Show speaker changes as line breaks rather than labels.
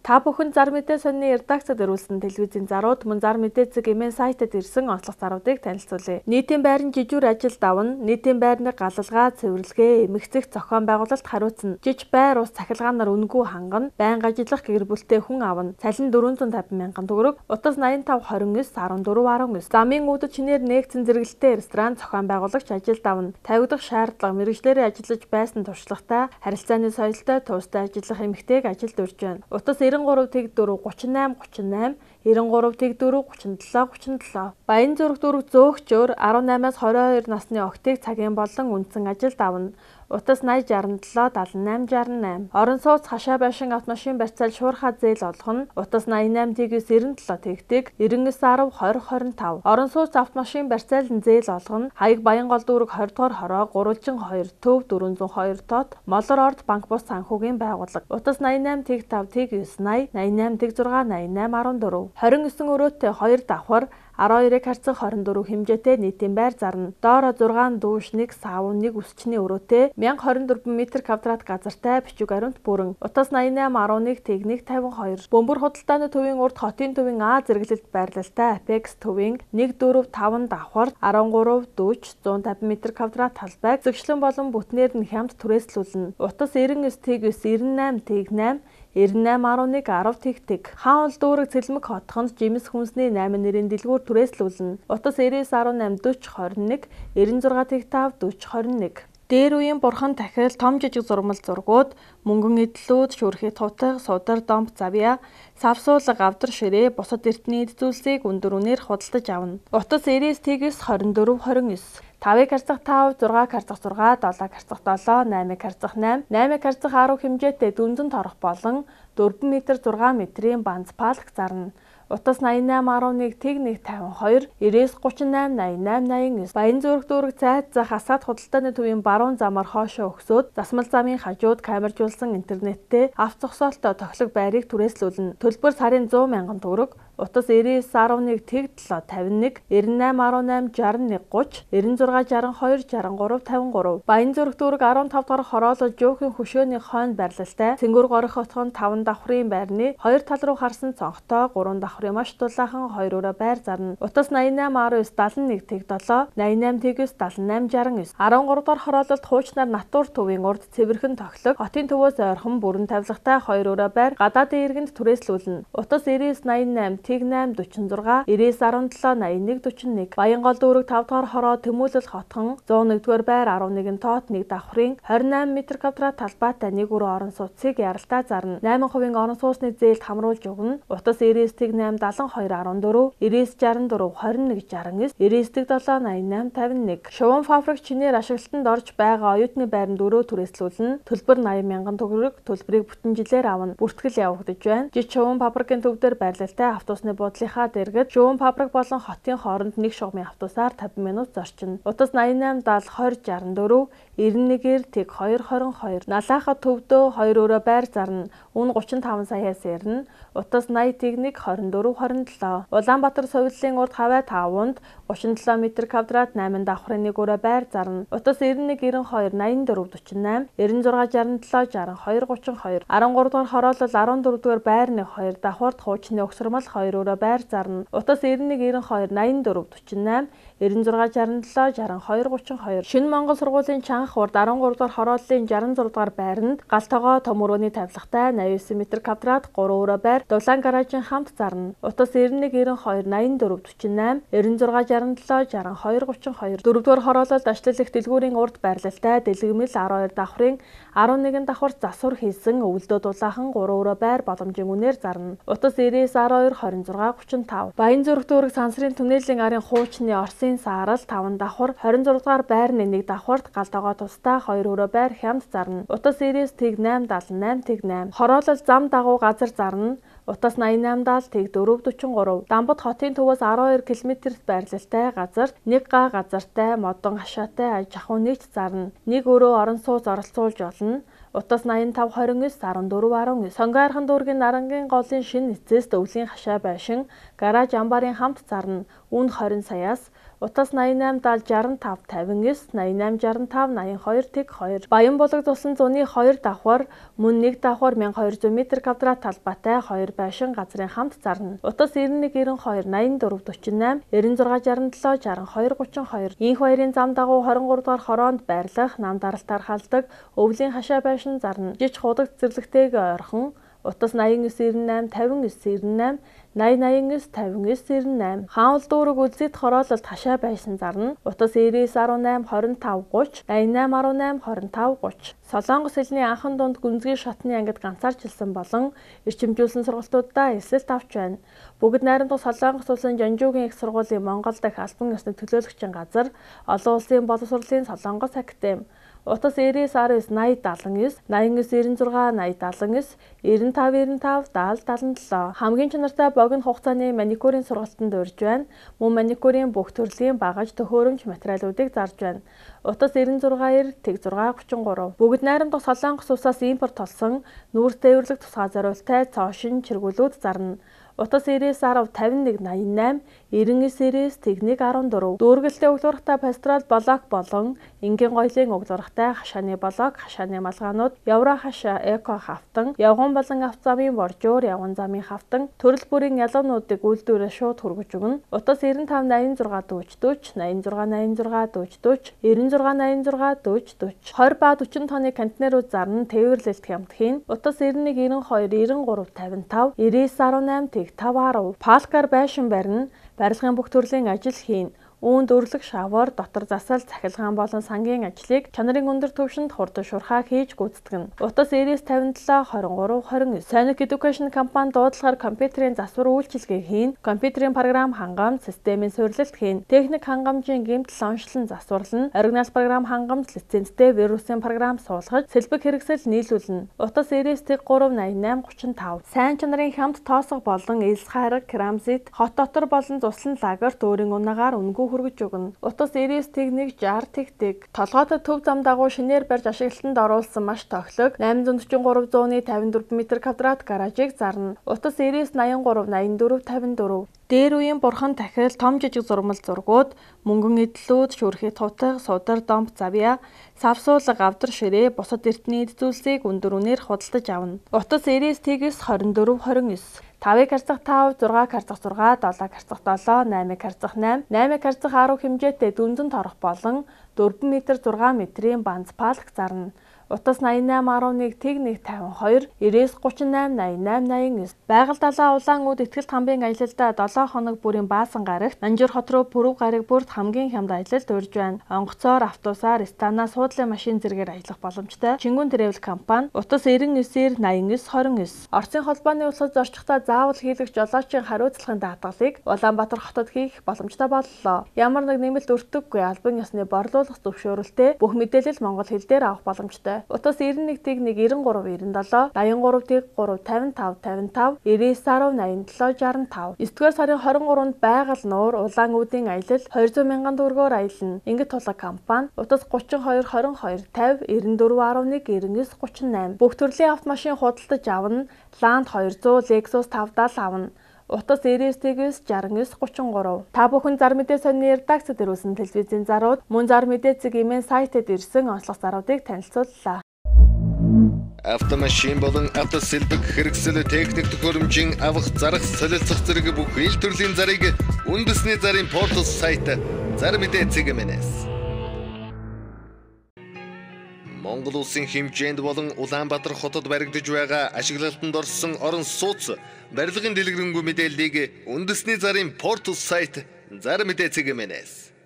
Та бүхэн зар мэдээ сонины редакцид өрүүлсэн телевизийн зарууд мөн зар мэдээ цэг эмээн сайтад ирсэн онцлог заруудыг танилцуулъя. Нийтийн байрны жижүүр ажил давна, нийтийн байрны галалгаа, цэвэрлэгээ, эмэгцэх зохион байгуулалт хариуцна. Жиж байр ус цахилгаанаар үнэгүй хангана, байнга ажиллах гэр бүлтэй хүн авна. Цалин 450 мянган төгрөг, утас 8529 1419. Замын үүдд чинээр нээгдсэн зэрэгэлтэй ресторан зохион байгуулагч ажил давна. Тавигдах шаардлага мэргэжлэрээ ажиллаж байсан туршлагатай, харилцааны соёлтой, туустай ажиллах эмэгтэйг ажилд урьж байна. Утас 93 тэг 4 38 38 93 тэг 4 37 37. Баян зүрх дүүрэг зөөгчөөр 18-аас 22 насны охтыг цагийн болон үндсэн ажилд авна. Утас 80 67 78 68. Орон сууц хашаа байшин автомашин барьцаал шуурхаа зээл олгоно. Утас 88 тэгээс 97 тэгтэг 99 10 20 25. Орон сууц автомашин барьцаал зээл олгоно. Хаяг Баянгол дүүрэг 20 дугаар хороо гурвалжин 2 төв 402 тот Молор орд банк бус санхүүгийн байгууллага. Утас 88 тэг 5 тэг 9 80 88 тэг 6 88 14. 29 өрөөтэй 2 давхар 12-ыг харьцан 24 хэмжээтэй нийтийн байр зарна. Доороо 6 дүүш 1 савн 1 өсчний өрөөтэй 1024 м2 газартай бичиг ариунт бүрэн. Утас 88 11 тэг 1 52. Бөмбөр худалдааны төвийн урд хотын төвийн А зэрэглэлд байрлалтай Apex төвийн 145 давхар 13 дүүч 150 м2 талбайг зөвшлөн болон бүтнээр нь хямд түрээслүүлнэ. Утас 99 тэг 98 тэг 8 98 11 10 тэгтэг. Хаанл дүүрэг цэлмэг хотхонд жимс хүнсний 8 нэрийн дэлгүүр түрээслүүлнэ. Утас 99 18 40 21 96 тэг 5 40 21. Дээр үеийн бурхан тахил том жижиг зурмал зургууд, мөнгөн эдлүүд, шүрхий тутаг, судар домп завья, савсуулга гавдар ширээ, бусад эртний эд зүйлсийг өндөр үнээр худалдаж авна. Утас 99 тэгс 24 29. 5-ыг харьцах 5, 6-ыг харьцах 6, 7-ыг харьцах 7, 8-ыг харьцах 8, 8-ыг харьцах 10 хэмжээтэй дүнзэн торох болон 4 м 6 м-ийн банц палк зарна. Утас 88 11 тэг 1 52 99 38 88 89. Баян зүрх дүүрэг цайд зах асаад худалдааны төвийн баруун замаар хоошоо өгсөд засмал замын хажууд камержуулсан интернеттэй авто зогсоолтой тоглох байрыг түрээслүүлнэ. Төлбөр сарын 100 мянган төгрөг. Утас 99 11 тэг 7 51 98 18 61 30 96 62 63 53. Баян зүрх дүүрэг 15 дахь хороолол жөөхөн хөшөөний хойно байрлалтай Цэнгүр горих хотхон 5 давхрын байрны 2 тал руу харсан цонхтой 3 давхрын маш дулаахан 2 өрөө байр зарна. Утас 88 19 71 тэг 7 88 тэгс 78 69. 13 дахь хороололд хуучнаар Натур төвийн урд цэвэрхэн тоглох хотын төвөөс ойрхон бүрэн тавилгатай 2 өрөө байр гадаадын иргэнд түрээслүүлнэ. Утас 99 88 тэг 8 46 99 17 81 41. Баянгол дүүрэг 5 дахь хороо Төмүүлэл хотхон 101-р байр 11 тот 1 давхрын 28 м2 талбайтай 1 өрөө орон сууцыг яралтай зарна. 8% орон сууцны зээлд хамруулж өгнө. Утас 99 тэг 8 72 14 99 64 21 69 99 тэг 7 88 51. Шуван фабрик чинээр ашиглалтанд орж байгаа оюутны байранд өрөө түрээслүүлнэ. Төлбөр 80 мянган төгрөг. Төлбөрийг бүтэн жилээр авна. Бүртгэл явагдаж байна. Жиж шуван фабрикийн төвдөр байрлалтай автобусны буудлынхаа дэргэд шуван фабрик болон хотын хооронд нэг шугамын автобусаар 50 минут зорчино. Утас 88 70 20 64 91-ээр тэг 2 22. Налаахад төвдөө 2 өрөө байр зарна. Үн 35 саяас ярина. Утас 80 тэг 1 24 27. Улаанбаатар сувиллын урд хавай 5-нд 37 м2 8 давхрын 1 өрөө байр зарна. Утас 91 92 84 48 96 67 62 32. 13 дахь хороолол 14 дугаар байрны 2 давхарт хуучны өгсөрмөл 2 өрөө байр зарна. Утас 91 92 84 48 96 67 62 32. Шинэ Монгол сургуулийн чанга урд 13 дахь хорооллын 66 дугаар байранд галтогоо том өрөөний тавилгатай 89 м2 3 өрөө байр дулаан гаражийн хамт зарна. Утас 91 92 84 48 96 67 62 32. 4-р хороололд ачлал их дэлгүүрийн урд байрлалтай дэлгэмэл 12 давхрын 11 давхар засвар хийсэн өвөлдөө дулаахан 3 өрөө байр боломжийн үнээр зарна. Утас 99 12 26 35. Баян зүрх дүүрэг сансрын түнэлийн арын хуучны Оросын саарал 5 давхар 26 дахь байрны 1 давхарт галтогоо тустай 2 өрөө байр хямд зарна. Утас 99 тэг 8 78 тэг 8. Хороолол зам дагуу газар зарна. Утас 88 тэг 4 43. Дамбад хотын төвөөс 12 км-т байрлалтай газар нэг га газартай модон хашаатай аж ахуй нийт зарна. Нэг өрөө орон сууц оролцуулж болно. Утас 85 29 14 19. Сонгойрхон дүүргийн Нарангийн голын шинэ эцэст өвлийн хашаа байшин гараж амбарын хамт зарна. Үн 20 саяас Утас 88 70 65 89 88 65 82. Баян булаг тусан зуны 2 давхар мөн 1 давхар 1200 м2 талбайтай 2 байшин газрын хамт зарна. Утас 91 92 84 48 96 67 62 32. Инх баярын зам дагуу 23 дугаар хороонд байрлах нам даралтаар халдаг өвлийн хашаа байшин зарна. Жиж худаг цэцэрлэгтэйг ойрхон Утас 89 98 50 98 80 59 59 98 хаанл дүүрэг үлзийд хороололт хашаа байшин зарна. Утас 99 18 25 30 88 18 25 30. Солонгос хэлний анхан дунд гүнзгий шатны ангид ганцаарчилсан болон эрчимжүүлсэн сургалтуудаа эсэлт авч байна. Бүгд найрамдах Солонгос улсын Жанжуугийн их сургуулийн Монгол дахь албан ёсны төлөөлөгчийн газар, олон улсын боловсролын Солонгос академи. Утас 99 19 79 89 96 80 79 95 95 77. Хамгийн чанартай богино хугацааны маникюрын сургалтанд урьж байна. Мөн маникюрын бүх төрлийн багаж төхөөрөмж материалуудыг зарж байна. Утас 96 633. Бүгд найрамдах Солонгос улсаас импорт болсон нүүрс тээвэрлэх тусгай зориултай цоошин чиргүүлүүд зарна. Утас 99 10 51 88 99 техник 14. Дүүргэлтэй углуурхтай пастрал блок болон энгийн гоёлын углуурхтай хашааны блок, хашааны малгаанууд, евро хашаа, эко хавтан, явган болон авто замын боржуур, явган замын хавтан, төрөл бүрийн ялуунуудыг үйлдвэрээ шууд хүргэж өгнө. Утас 95 86 40 40 86 86 40 40 96 86 40 40 20 ба 40 тонны контейнерүүд зарна тээвэрлэлт хямдхийн. Утас 91 92 93 55 99 18 510. Палкар байшин барина. Барилгын бүх төрлийн ажил хийн. Үүнд өрлөг шавар, дотор засал, цахилгаан болон сангийн ажлыг чанарын өндөр түвшинд хурдан шурхаа хийж гүйцэтгэнэ. Утас 99 57 23 29. Sonic Education компани дуудлагаар компьютерийн засвар үйлчилгээ хийн, компьютерийн програм хангамж, системийн суурилалт хийн, техник хангамжийн гэмтэл онцлон засварлана, оригинал програм хангамж, лицензтэй вирусын програм суулгаж, сэлбэг хэрэгсэл нийлүүлнэ. Утас 99 388 35. Сайн чанарын хамт тоосго болон элс хайраг, керамзит, хот дотор болон туслан лагерт өөрийн унагаар үнгүй хүргэж өгнө. Утас 99 техник 60 тэг. Толгойтой төв зам дагуу шинээр барьж ашиглалтанд оруулсан маш тоглог 843 зууны 54 м2 гаражийг зарна. Утас 99 83 84 54. Дээр үеийн бурхан тахил том жижиг зурмал зургууд, мөнгөн эдлүүд, шүрхий тутаг, судар домп завья, савсуулга авдар ширээ, бусад эртний эд зүйлсийг өндөр үнээр худалдаж авна. Утас 99 тэгс 24 29. 5-ыг харьцах 5, 6-ыг харьцах 6, 7-ыг харьцах 7, 8-ыг харьцах 8, 8-ыг харьцах 10 хэмжээтэй дүнзэн торох болон 4 м 6 метрийн банц палк зарна. Утас 88 11 тэг 152 99 38 88 89. Байгаль далаа улаан үд ихтгэл хамбын аялалдаа 7 хоног бүрийн баасан гарагт Нанжуур хот руу пүрэв гараг бүрт хамгийн хямд аялалд урьж байна. Онгоцоор, автобусаар, станаа, суудлын машин зэргээр аялах боломжтой Чингүн Travel компани Утас 99 89 29. Оросын холбооны улсад зорчихдоо заавал хийлгэх жолоочийн хариуцлагын даатгалыг Улаанбаатар хотод хийх боломжтой боллоо. Ямар нэг нэмэлт өртөггүй албан ёсны борлуулах зөвшөөрөлтэй бүх мэдээлэл монгол хэл дээр авах боломжтой. Утас 91 тэг 1 93 97 83 тэг 3 55 55 99 10 87 65. 9-р сарын 23-нд байгаль нуур улаан үүдийн аялал 200 мянган төгрөгөөр аялна. Ингээд тулаг компани Утас 32 22 50 94 11 99 38. Бүх төрлийн автомашин худалдаж авна. Land 200, Lexus 570 авна. Утас 99 69 33. Та бүхэн зар мэдээ сонины редакцид ирүүлсэн телевизийн зарууд, мөн зар мэдээ цэг имэн сайтад ирсэн онцлог заруудыг танилцууллаа.
Автомашин болон автосэлбэг хэрэгсэл техник төхөөрөмжийн авах, зарах, солилцох зэрэг бүх ил төрлийн зарыг үндэсний зарын портал сайт зар мэдээ цэг имэнээс Монгол улсын хэмжээнд болон Улаанбаатар хотод баригдаж байгаа ашиглалтанд орсон орон сууц барилгын дэлгэрэнгүй мэдээллийг үндэсний зарын портал сайт зар мэдээ цэг имэнээс